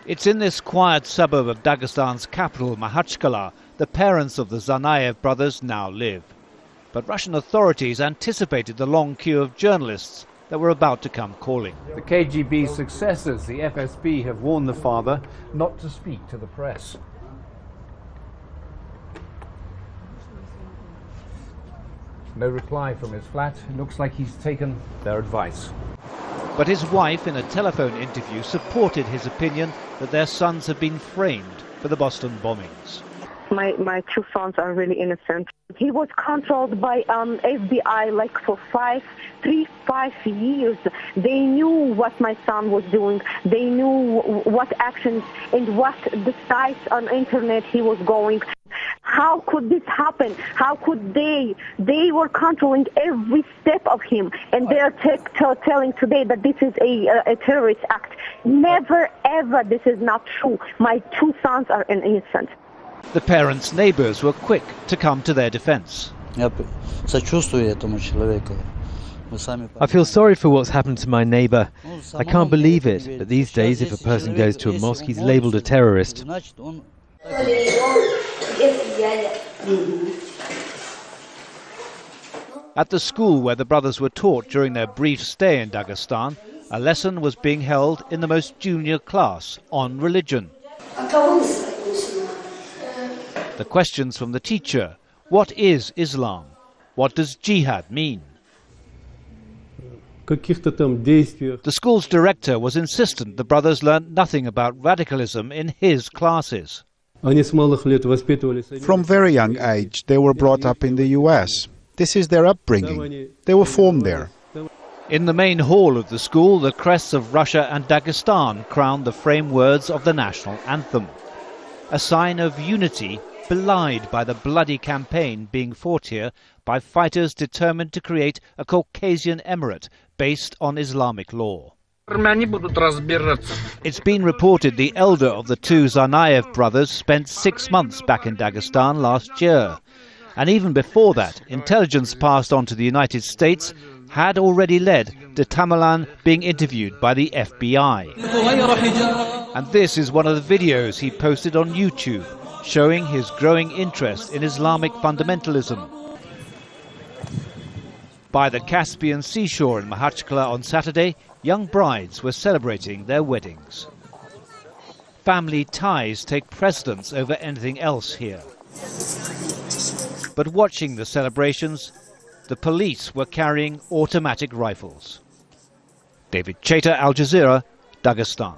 It's in this quiet suburb of Dagestan's capital, Makhachkala, the parents of the Tsarnaev brothers now live. But Russian authorities anticipated the long queue of journalists that were about to come calling. The KGB's successors, the FSB, have warned the father not to speak to the press. No reply from his flat. It looks like he's taken their advice. But his wife, in a telephone interview, supported his opinion that their sons had been framed for the Boston bombings. My two sons are really innocent. He was controlled by FBI like for 5 years. They knew what my son was doing. They knew what actions and what the sites on internet he was going. How could this happen? How could they? They were controlling every step of him, and they are telling today that this is a terrorist act. Never, ever, this is not true. My two sons are innocent. The parents' neighbors were quick to come to their defense. I feel sorry for what's happened to my neighbor. I can't believe it, but these days if a person goes to a mosque, he's labeled a terrorist. At the school where the brothers were taught during their brief stay in Dagestan, a lesson was being held in the most junior class on religion. The questions from the teacher: what is Islam? What does jihad mean? The school's director was insistent the brothers learned nothing about radicalism in his classes. From very young age, they were brought up in the US. This is their upbringing. They were formed there. In the main hall of the school, the crests of Russia and Dagestan crowned the frame words of the national anthem, a sign of unity belied by the bloody campaign being fought here by fighters determined to create a Caucasian emirate based on Islamic law. It's been reported the elder of the two Tsarnaev brothers spent 6 months back in Dagestan last year. And even before that, intelligence passed on to the United States had already led to Tamerlan being interviewed by the FBI. And this is one of the videos he posted on YouTube, showing his growing interest in Islamic fundamentalism. By the Caspian seashore in Makhachkala on Saturday, young brides were celebrating their weddings. Family ties take precedence over anything else here. But watching the celebrations, the police were carrying automatic rifles. David Chater, Al Jazeera, Dagestan.